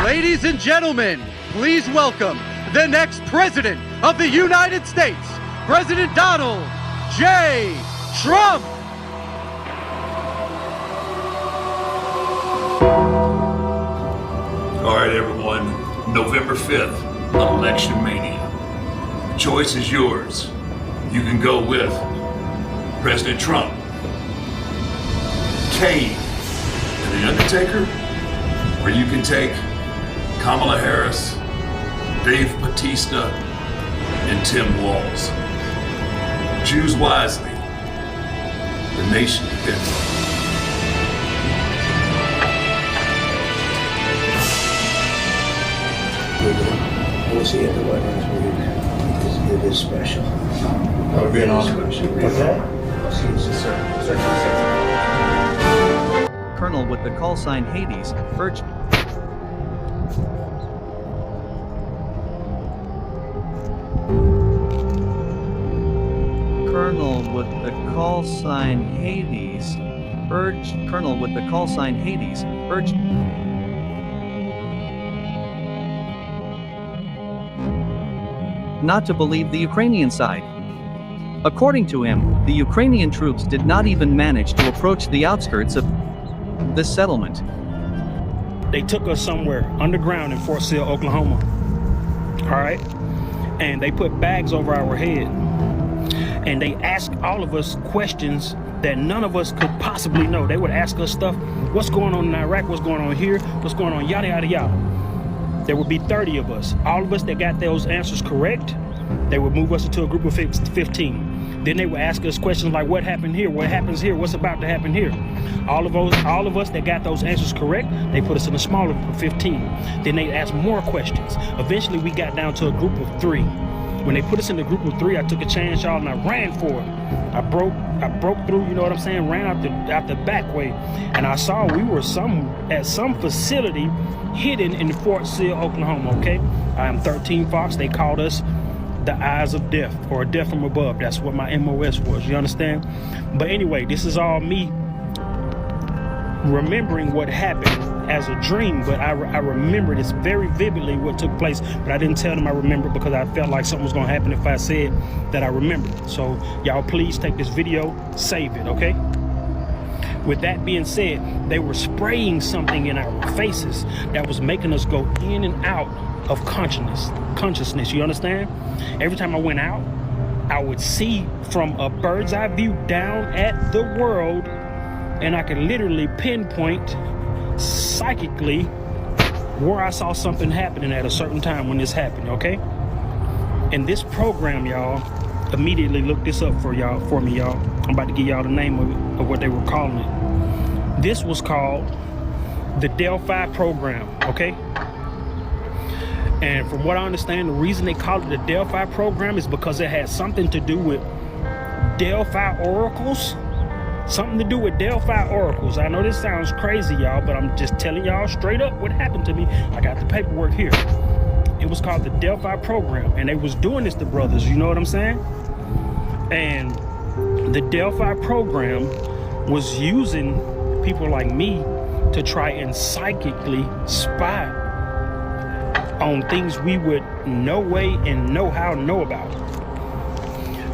Ladies and gentlemen, please welcome the next President of the United States, President Donald J. Trump. All right, everyone, November 5th, Election Mania. The choice is yours. You can go with President Trump, Kane, and The Undertaker, or you can take Kamala Harris, Dave Bautista, and Tim Walz. Choose wisely. The nation depends on it. We'll see at the weddings. It is special. That would be an honor. Okay? Colonel with the call sign Hades urged Colonel with the call sign Hades urged not to believe the Ukrainian side. According to him, the Ukrainian troops did not even manage to approach the outskirts of this settlement. They took us somewhere underground in Fort Sill, Oklahoma. All right? And they put bags over our head. And they asked all of us questions that none of us could possibly know. They would ask us stuff, what's going on in Iraq, what's going on here, what's going on, yada, yada, yada. There would be 30 of us. All of us that got those answers correct, they would move us into a group of 15. Then they would ask us questions like, what happened here? What happens here? What's about to happen here? All of us that got those answers correct, they put us in a smaller group of 15. Then they asked more questions. Eventually, we got down to a group of 3. When they put us in the group of 3, I took a chance, y'all, and I ran for it. I broke through, you know what I'm saying? Ran out the back way. And I saw we were at some facility hidden in Fort Sill, Oklahoma, okay? I am 13 Fox. They called us the Eyes of Death, or Death from Above. That's what my MOS was, you understand? But anyway, this is all me remembering what happened as a dream, but I remember this very vividly what took place, but I didn't tell them I remember because I felt like something was gonna happen if I said that I remembered. So y'all please take this video, save it, okay? With that being said, they were spraying something in our faces that was making us go in and out of consciousness, you understand? Every time I went out, I would see from a bird's eye view down at the world, and I could literally pinpoint psychically where I saw something happening at a certain time when this happened, okay? And this program, y'all, immediately look this up for me, y'all. I'm about to give y'all the name of what they were calling it. This was called the Delphi program, okay? And from what I understand, the reason they call it the Delphi program is because it has something to do with Delphi oracles. Something to do with Delphi oracles. I know this sounds crazy, y'all, but I'm just telling y'all straight up what happened to me. I got the paperwork here. It was called the Delphi program, and they was doing this to brothers, you know what I'm saying? And the Delphi program was using people like me to try and psychically spy on things we would no way and no how know about.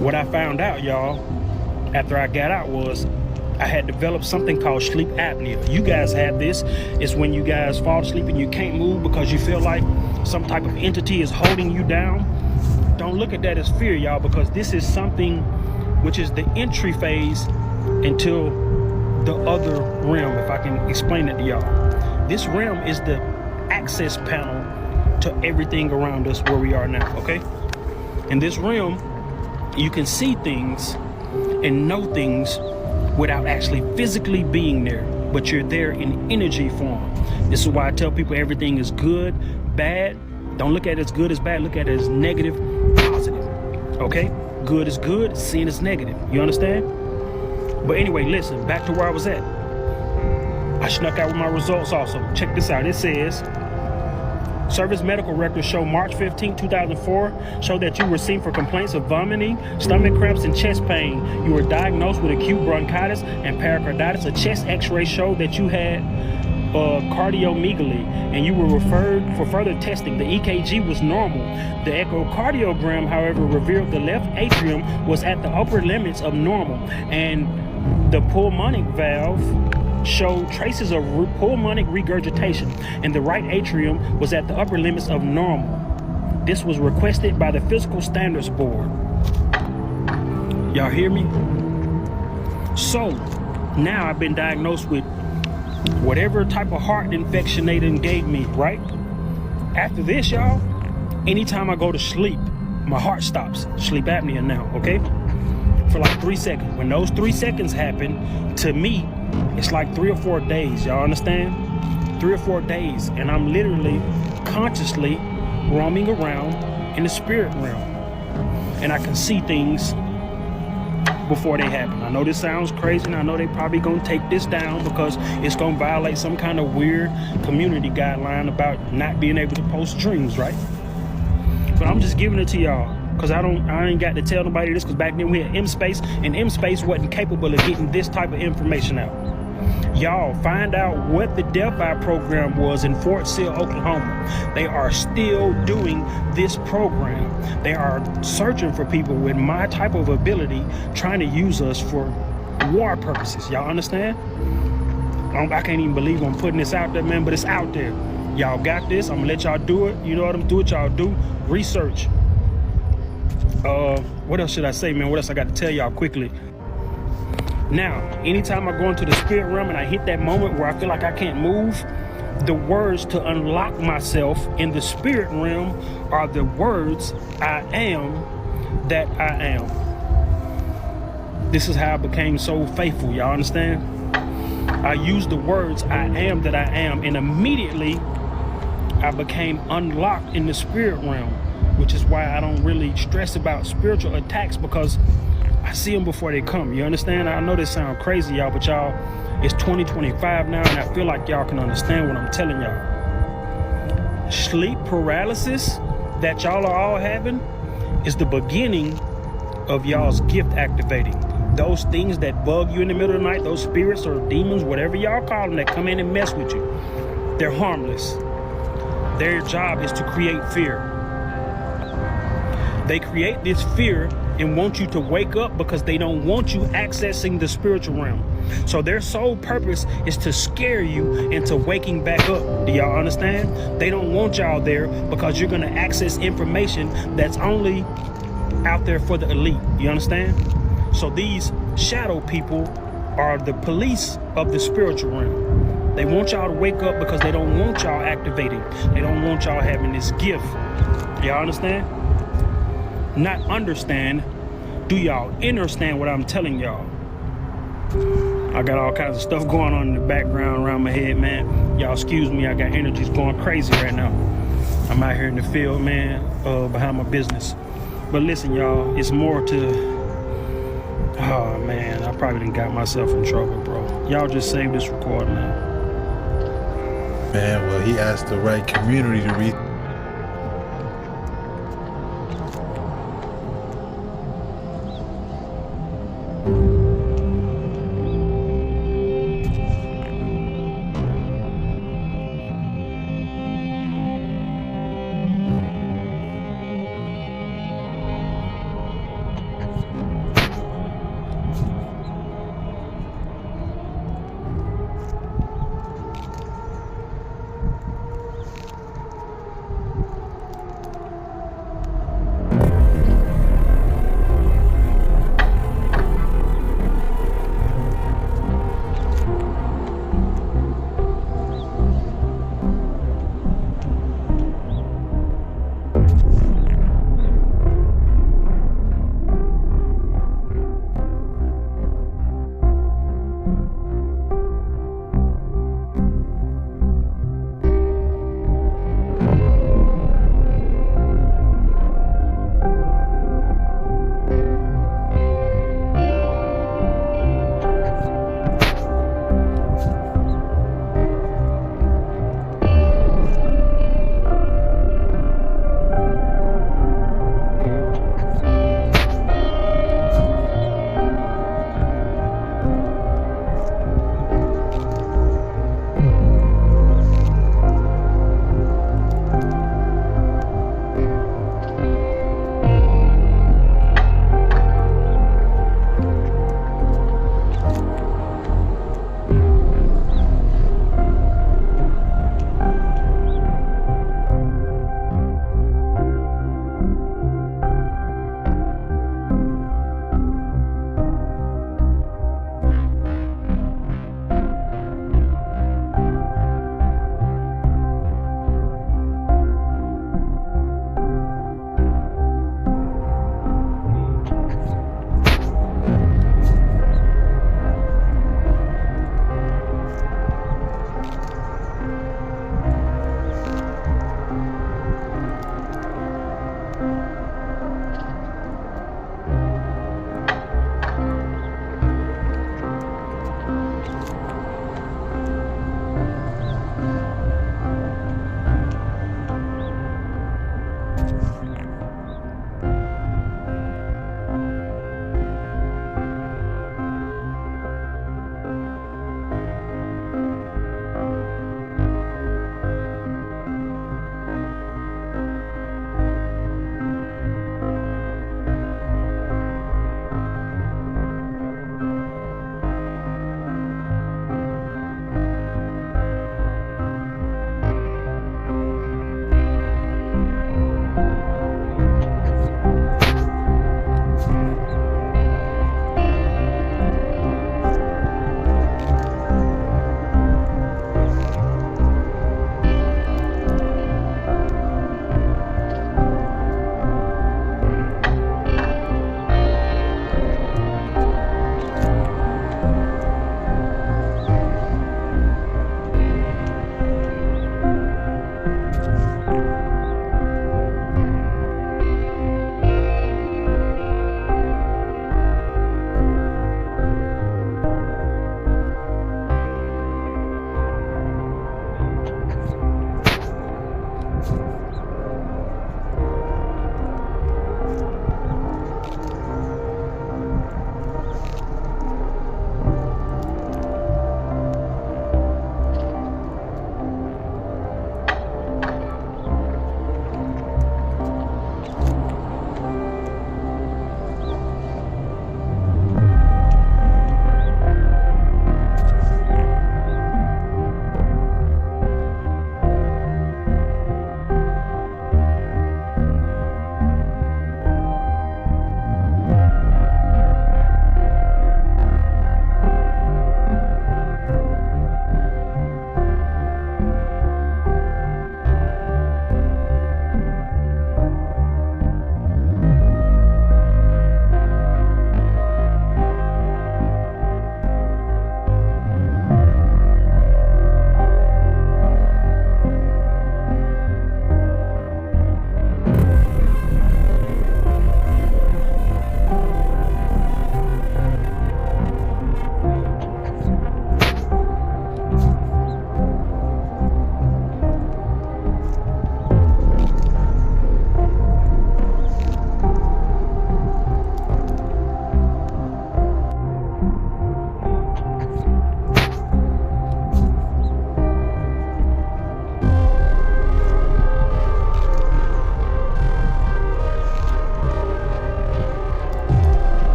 What I found out, y'all, after I got out was I had developed something called sleep apnea. You guys have this. It's when you guys fall asleep and you can't move because you feel like some type of entity is holding you down. Don't look at that as fear, y'all, because this is something which is the entry phase until the other realm, if I can explain it to y'all. This realm is the access panel to everything around us where we are now, okay? In this realm, you can see things and know things without actually physically being there, but you're there in energy form. This is why I tell people everything is good, bad. Don't look at it as good as bad, look at it as negative, positive, okay? Good is good, sin is negative, you understand? But anyway, listen, back to where I was at. I snuck out with my results also. Check this out, it says, service medical records show March 15, 2004 show that you were seen for complaints of vomiting, stomach cramps, and chest pain. You were diagnosed with acute bronchitis and pericarditis. A chest x-ray showed that you had cardiomegaly, and you were referred for further testing. The EKG was normal. The echocardiogram, however, revealed the left atrium was at the upper limits of normal, and the pulmonic valve showed traces of pulmonic regurgitation, and the right atrium was at the upper limits of normal. This was requested by the Physical Standards Board. Y'all hear me? So now I've been diagnosed with whatever type of heart infection they done gave me, right? After this, y'all, anytime I go to sleep, my heart stops. Sleep apnea now, okay? For like 3 seconds. When those 3 seconds happen, to me, it's like 3 or 4 days, y'all understand? 3 or 4 days, and I'm literally consciously roaming around in the spirit realm. And I can see things before they happen. I know this sounds crazy, and I know they probably gonna take this down because it's gonna violate some kind of weird community guideline about not being able to post dreams, right? But I'm just giving it to y'all because I ain't got to tell nobody this, because back then we had M-Space, and M-Space wasn't capable of getting this type of information out. Y'all find out what the Delphi program was in Fort Sill, Oklahoma. They are still doing this program. They are searching for people with my type of ability, trying to use us for war purposes. Y'all understand? I can't even believe I'm putting this out there, man, but it's out there. Y'all got this. I'm gonna let y'all do it. You know what I'm doing? Y'all do research. What else should I say, man? What else I got to tell y'all quickly? Now, anytime I go into the spirit realm and I hit that moment where I feel like I can't move, the words to unlock myself in the spirit realm are the words, I am that I am. This is how I became so faithful, y'all understand? I used the words, I am that I am, and immediately I became unlocked in the spirit realm, which is why I don't really stress about spiritual attacks, because I see them before they come. You understand? I know this sounds crazy, y'all, but y'all, it's 2025 now, and I feel like y'all can understand what I'm telling y'all. Sleep paralysis that y'all are all having is the beginning of y'all's gift activating. Those things that bug you in the middle of the night, those spirits or demons, whatever y'all call them, that come in and mess with you, they're harmless. Their job is to create fear. They create this fear and want you to wake up because they don't want you accessing the spiritual realm. So their sole purpose is to scare you into waking back up. Do y'all understand? They don't want y'all there because you're going to access information that's only out there for the elite. You understand? So these shadow people are the police of the spiritual realm. They want y'all to wake up because they don't want y'all activating. They don't want y'all having this gift. Y'all understand? Not understand, do y'all understand what I'm telling y'all? I got all kinds of stuff going on in the background around my head, man. Y'all excuse me, I got energies going crazy right now. I'm out here in the field, man, behind my business. But listen, y'all, it's more to, oh man, I probably done got myself in trouble, bro. Y'all just save this recording now. Man, well, he asked the right community to read.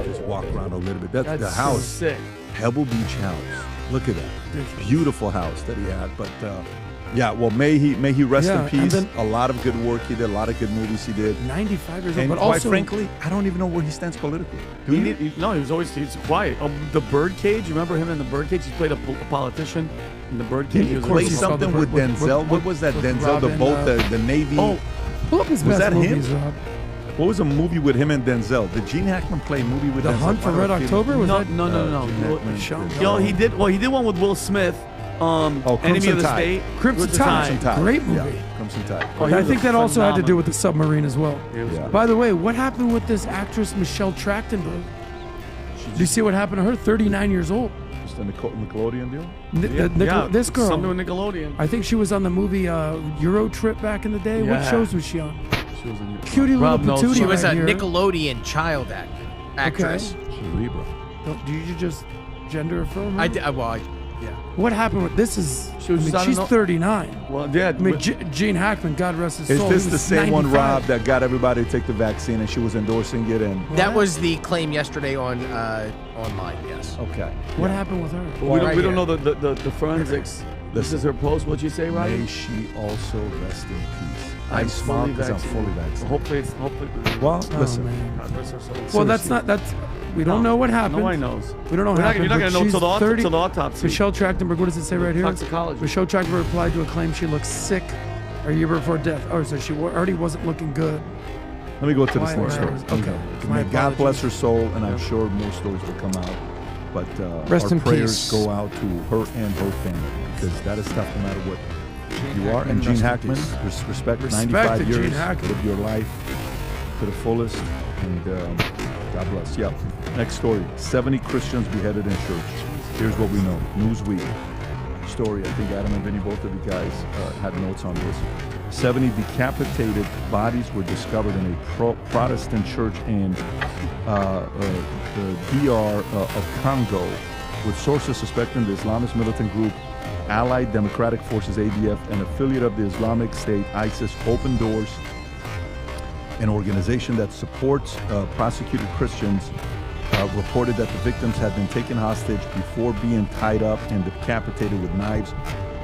Just walk around a little bit. That's the That's house. sick. Pebble Beach house. Look at that. Beautiful house that he had. But yeah, well, may he rest Yeah, in peace. and then- A lot of good work he did. A lot of good movies he did. 95 years old, And but quite also frankly, I don't even know where he stands politically. Do you? No, he was always he's quiet. The Birdcage, you remember him in the Birdcage? He played a politician in the Birdcage. Did he was play he saw something the with Bird- Denzel? with- What was that? with Denzel, the Robin, boat, the Navy. Oh, pull up his Was best that him? movies, Rob. What was a movie with him and Denzel? Did Gene Hackman play a movie with The Denzel? Hunt for Why do I Red feel- October? Was no, that? no, no, no, Gene no. Hackman. Sean Yo, he did one with Will Smith. Enemy Crimson of the Tide. State. Crimson Tide. Tide. Great Yeah, movie. Crimson Tide. Oh, he I was think a that also had to do phenomenal- with the submarine as well. Yeah. By the way, what happened with this actress Michelle Trachtenberg? Do you see what happened to her? 39 years old. Just a Nickelodeon deal? This girl. Something with Nickelodeon. I think she was on the movie Euro Trip back in the day. What Yeah. shows was she on? She was in Cutie Rob little knows. patootie She was right a here. Nickelodeon child actress. She's Libra. Do you just gender affirm her? I did. Well, yeah. What happened with this? Is She was I mean, just- I don't she's know. 39. Well, yeah. I mean, Gene Hackman, God rest his Is soul. this he the was same one, 95. Rob, that got everybody to take the vaccine and she was endorsing it? And That was the claim yesterday on online. Yes. okay. What happened with her? we Right don't here. know the forensics. This is her post. What'd you say, Roddy? May she also rest in peace. I I'm smile fully because I'm vaccinated. fully vaccinated. Hopefully. Well, Oh, listen. man. God rest her soul. Well, that's not. That's we don't know what happened. Nobody knows. We don't know what happened. You're not but gonna know she's till the 30 till the autopsy. Michelle Trachtenberg. What does it say right here? Toxicology. Michelle Trachtenberg replied to a claim she looked sick a year before death. Oh, so she already wasn't looking good. Let me go to this Quiet next story. hours. Okay. May My God bless apologies. her soul, and I'm sure more stories will come out. But Rest our in prayers peace. go out to her and her family because that is tough no matter what you are. And Gene rest in Hackman, peace. respect Respect 95 to Gene years. Hackman. Live your life to the fullest, and God bless. Yeah. Next story: 70 Christians beheaded in church. Here's what we know. Newsweek story. I think Adam and Vinny, both of you guys had notes on this. 70 decapitated bodies were discovered in a Protestant church in the DR of Congo, with sources suspecting the Islamist militant group Allied Democratic Forces ADF, an affiliate of the Islamic State ISIS, opened doors, an organization that supports prosecuted Christians, reported that the victims had been taken hostage before being tied up and decapitated with knives.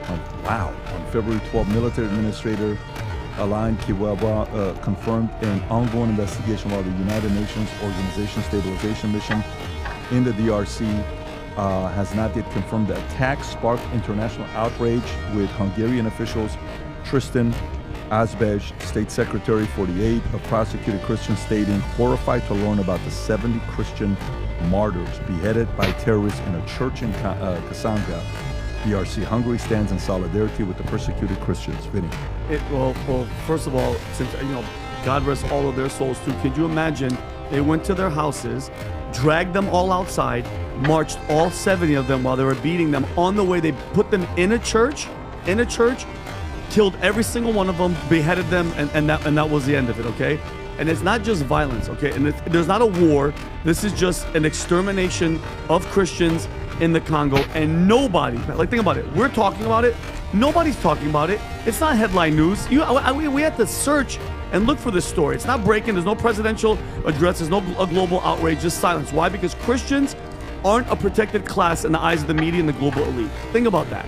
On February 12, military administrator Alain Kiwaba confirmed an ongoing investigation while the United Nations Organization Stabilization Mission in the DRC has not yet confirmed the attack sparked international outrage, with Hungarian officials Tristan Azbej, State Secretary for the Aid of Prosecuted Christians, stating horrified to learn about the 70 Christian martyrs beheaded by terrorists in a church in Kasanga, DRC. Hungary stands in solidarity with the persecuted Christians. Vinny. Well, first of all, since God rest all of their souls too. Could you imagine? They went to their houses, dragged them all outside, marched all 70 of them while they were beating them. On the way, they put them in a church, killed every single one of them, beheaded them, and that was the end of it. Okay. And it's not just violence, okay? And there's not a war. This is just an extermination of Christians in the Congo. And nobody, think about it. We're talking about it. Nobody's talking about it. It's not headline news. We had to search and look for this story. It's not breaking. There's no presidential address. There's no a global outrage. Just silence. Why? Because Christians aren't a protected class in the eyes of the media and the global elite. Think about that.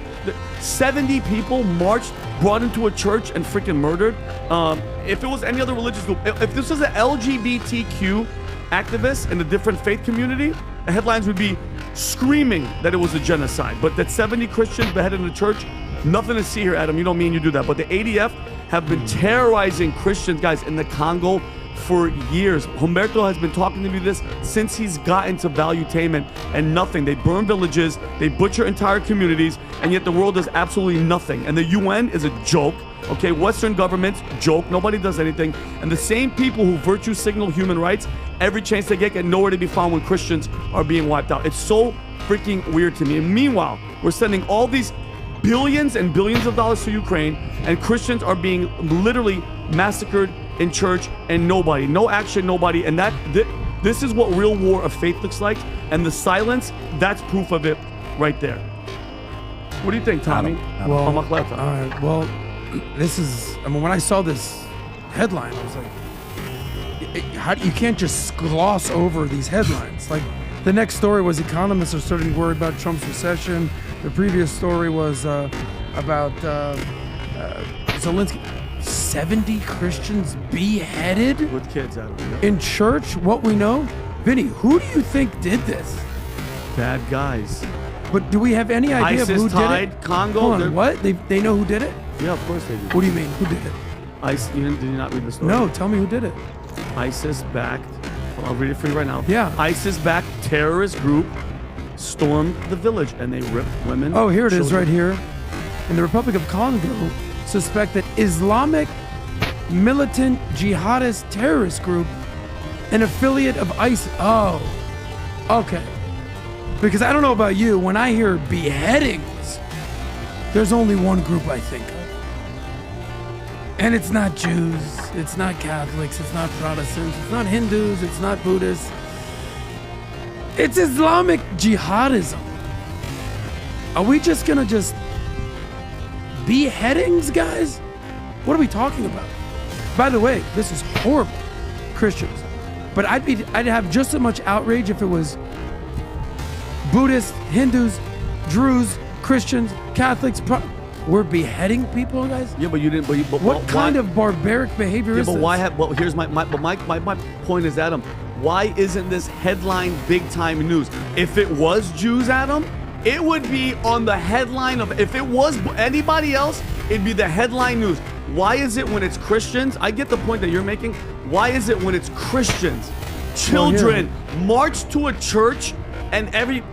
70 people marched, brought into a church, and freaking murdered. If it was any other religious group, if this was an LGBTQ activist in a different faith community, the headlines would be screaming that it was a genocide. But that 70 Christians beheaded in the church, nothing to see here, Adam. You don't mean you do that. But the ADF have been terrorizing Christians, guys, in the Congo for years. Humberto has been talking to me this since he's gotten to valuetainment, and nothing. They burn villages, they butcher entire communities, and yet the world does absolutely nothing. And the UN is a joke. Okay, Western governments, joke. Nobody does anything. And the same people who virtue signal human rights, every chance they get nowhere to be found when Christians are being wiped out. It's so freaking weird to me. And meanwhile, we're sending all these billions and billions of dollars to Ukraine, and Christians are being literally massacred in church, and no action, nobody. And this is what real war of faith looks like. And the silence, that's proof of it right there. What do you think, Tommy? Well, all right. Well, this is. I mean, when I saw this headline, I was like, you can't just gloss over these headlines. Like, the next story was economists are starting to worry about Trump's recession. The previous story was about Zelensky. 70 Christians beheaded with kids out of it. In church. What we know, Vinny, who do you think did this? Bad guys. But do we have any idea ISIS of who tied, did it? Congo. Hold on, what? They know who did it? Yeah, of course they do. What do you mean? Who did it? Did you not read the story? No, tell me who did it. ISIS-backed. I'll read it for you right now. Yeah. ISIS-backed terrorist group stormed the village and they ripped women. Oh, here it is, children. right here. In the Republic of Congo, suspected Islamic militant jihadist terrorist group, an affiliate of ISIS. Oh, okay. Because I don't know about you, when I hear beheadings, there's only one group I think of. And it's not Jews, it's not Catholics, it's not Protestants, it's not Hindus, it's not Buddhists. It's Islamic jihadism. Are we just gonna beheadings, guys? What are we talking about? By the way, this is horrible, Christians. But I'd have just as much outrage if it was Buddhists, Hindus, Druze, Christians, Catholics. We're beheading people, guys. Yeah, but you didn't. But what kind of barbaric behavior is this? Yeah, but why have? Well, here's my point is, Adam. Why isn't this headline big time news? If it was Jews, Adam, it would be on the headline of. If it was anybody else, it'd be the headline news. Why is it when it's Christians? I get the point that you're making. Why is it when it's Christians, children march to a church and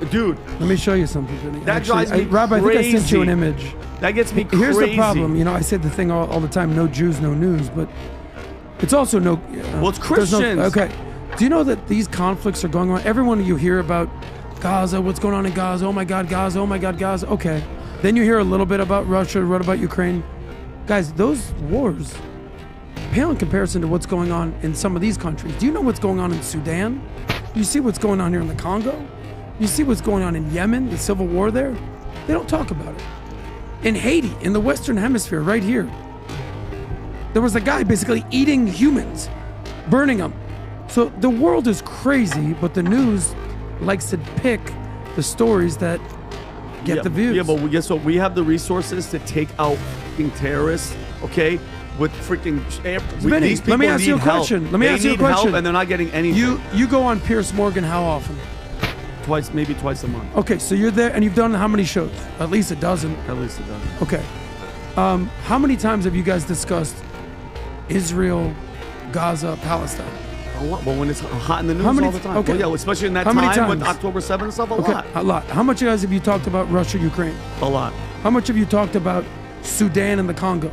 dude? Let me show you something, Vinny. That drives me Rob, crazy. I think I sent you an image. That gets me crazy. Here's the problem. You know, I say the thing all the time: no Jews, no news. But it's also no. Well, it's Christians. Okay. Do you know that these conflicts are going on? Everyone you hear about Gaza, what's going on in Gaza? Oh my God, Gaza! Oh my God, Gaza! Okay. Then you hear a little bit about Russia, what about Ukraine? Guys, those wars pale in comparison to what's going on in some of these countries. Do you know what's going on in Sudan? You see what's going on here in the Congo? You see what's going on in Yemen, the civil war there? They don't talk about it. In Haiti, in the Western Hemisphere, right here, there was a guy basically eating humans, burning them. So the world is crazy, but the news likes to pick the stories that get the views. Yeah, but guess what? We have the resources to take out freaking terrorists, okay? With freaking Vinny, these people let me ask you a need help. question. Let me ask you a They need help question. and they're not getting anything. You go on Piers Morgan how often? Maybe twice a month. Okay, so you're there and you've done how many shows? At least a dozen. At least a dozen. Okay. How many times have you guys discussed Israel, Gaza, Palestine? A lot. Well, when it's hot in the news How many all the time. okay. Well, yeah, especially in that How many time with times? October 7th and stuff, a Okay, lot. a lot. How much guys have you talked about Russia, Ukraine? A lot. How much have you talked about Sudan and the Congo?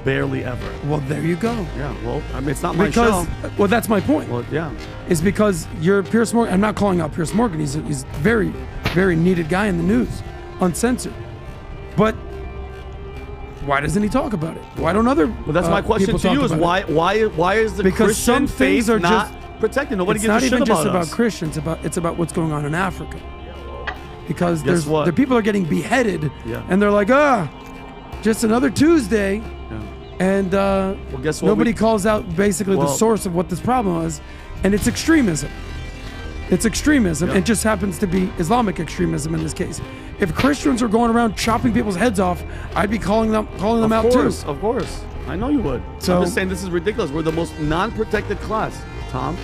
Barely ever. Well, there you go. Yeah, well, I mean, it's not my show. Well, that's my point. Well, yeah. Is because you're Piers Morgan. I'm not calling out Piers Morgan. He's a very, very needed guy in the news, uncensored. But why doesn't he talk about it? Why don't other? Well, that's my question people to you: talk is about it? why is the Because Christian some things faith are not just protected? Nobody it's gives a not shit even just about about us. Christians. It's about what's going on in Africa. Because Guess what? the people are getting beheaded, Yeah. and they're like, just another Tuesday. Yeah. And guess what? nobody calls out basically the source of what this problem is, and it's extremism. It's extremism. Yep. It just happens to be Islamic extremism in this case. If Christians are going around chopping people's heads off, I'd be calling them out too. Of course. I know you would. So- I'm just saying this is ridiculous. We're the most non-protected class, Tom.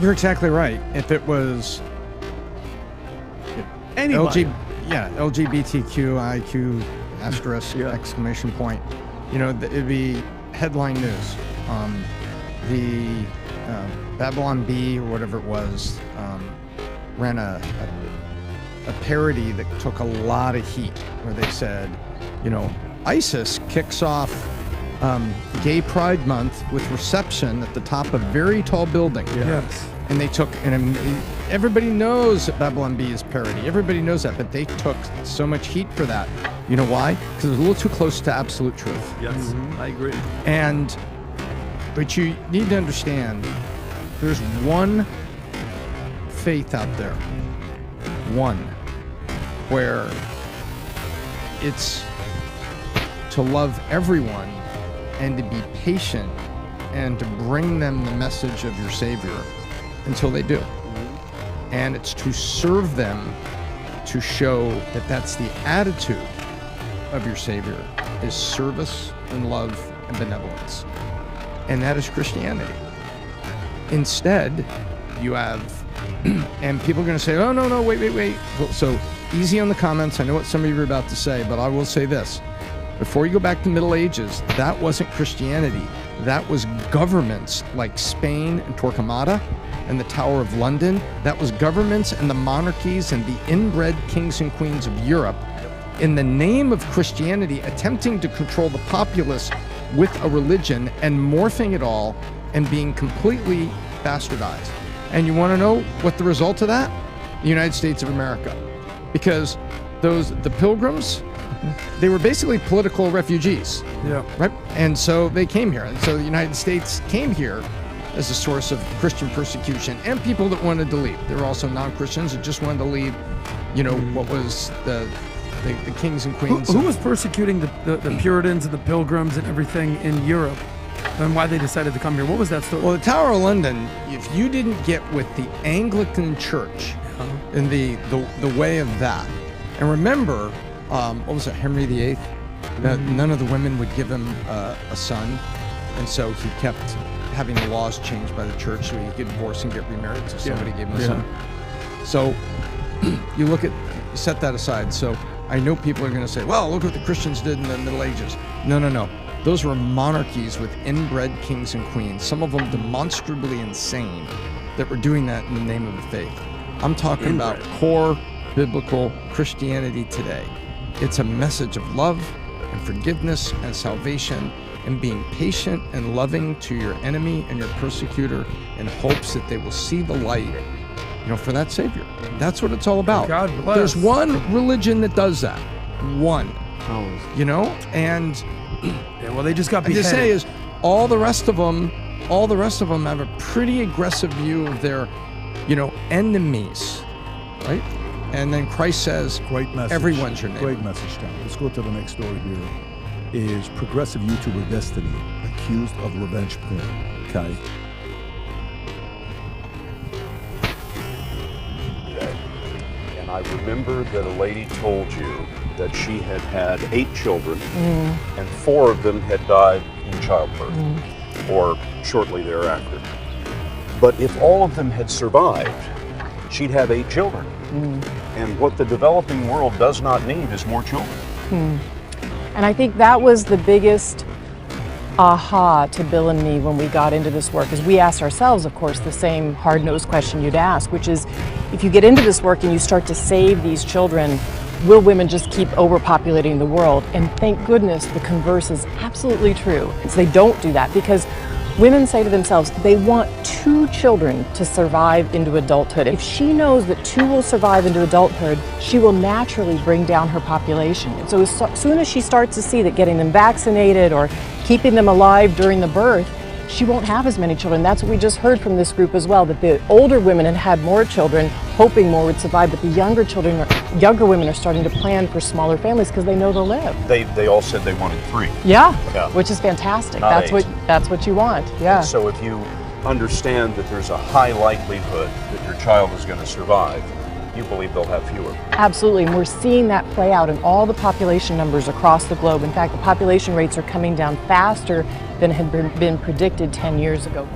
You're exactly right. If it was Anybody. LGBTQIQ asterisk exclamation point, it'd be headline news. The Babylon Bee or whatever it was ran a parody that took a lot of heat where they said, ISIS kicks off Gay Pride Month with reception at the top of very tall building. Yes. And they took, and everybody knows that Babylon Bee is parody. Everybody knows that, but they took so much heat for that. You know why? Because it was a little too close to absolute truth. Yes, I agree. And but you need to understand, there's one faith out there, one, where it's to love everyone and to be patient and to bring them the message of your Savior until they do. And it's to serve them, to show that that's the attitude of your Savior, is service and love and benevolence. And that is Christianity. Instead, you have, and people are going to say, oh, no, wait. Well, so easy on the comments. I know what some of you are about to say, but I will say this. Before you go back to the Middle Ages, that wasn't Christianity. That was governments like Spain and Torquemada and the Tower of London. That was governments and the monarchies and the inbred kings and queens of Europe, in the name of Christianity, attempting to control the populace with a religion and morphing it all and being completely bastardized. And you want to know what the result of that? The United States of America. Because the pilgrims, they were basically political refugees. Yeah. Right? And so they came here. And so the United States came here as a source of Christian persecution and people that wanted to leave. There were also non-Christians that just wanted to leave, what was the kings and queens. Who was persecuting the Puritans and the Pilgrims and everything in Europe, and why they decided to come here? What was that story? Well, the Tower of London, if you didn't get with the Anglican Church in the way of that, and remember, what was it, Henry VIII? None of the women would give him a son, and so he kept having the laws changed by the church so he could divorce and get remarried, so somebody gave him a son. So you set that aside. So I know people are going to say, well, look what the Christians did in the Middle Ages. No. Those were monarchies with inbred kings and queens, some of them demonstrably insane, that were doing that in the name of the faith. I'm talking about core biblical Christianity today. It's a message of love and forgiveness and salvation and being patient and loving to your enemy and your persecutor in hopes that they will see the light, for that Savior. That's what it's all about. God bless. There's one religion that does that. One. And well, they just got beheaded. to say is all the rest of them have a pretty aggressive view of their, enemies, right? And then Christ says, Great message. Everyone's your neighbor. Great message, Tom. Let's go to the next story here. Is progressive YouTuber Destiny accused of revenge porn? Okay. And I remember that a lady told you that she had had 8 children and 4 of them had died in childbirth or shortly thereafter. But if all of them had survived, she'd have 8 children. And what the developing world does not need is more children. And I think that was the biggest aha to Bill and me when we got into this work, is we asked ourselves, of course, the same hard-nosed question you'd ask, which is, if you get into this work and you start to save these children, will women just keep overpopulating the world? And thank goodness the converse is absolutely true. So they don't do that, because women say to themselves they want 2 children to survive into adulthood. If she knows that 2 will survive into adulthood, she will naturally bring down her population. And so as soon as she starts to see that getting them vaccinated or keeping them alive during the birth, she won't have as many children. That's what we just heard from this group as well, that the older women had more children, hoping more would survive, but the younger women are starting to plan for smaller families because they know they'll live. They all said they wanted 3. Yeah. Which is fantastic. Not 8. That's what you want. Yeah. And so if you understand that there's a high likelihood that your child is going to survive, you believe they'll have fewer. Absolutely, and we're seeing that play out in all the population numbers across the globe. In fact, the population rates are coming down faster than had been predicted 10 years ago.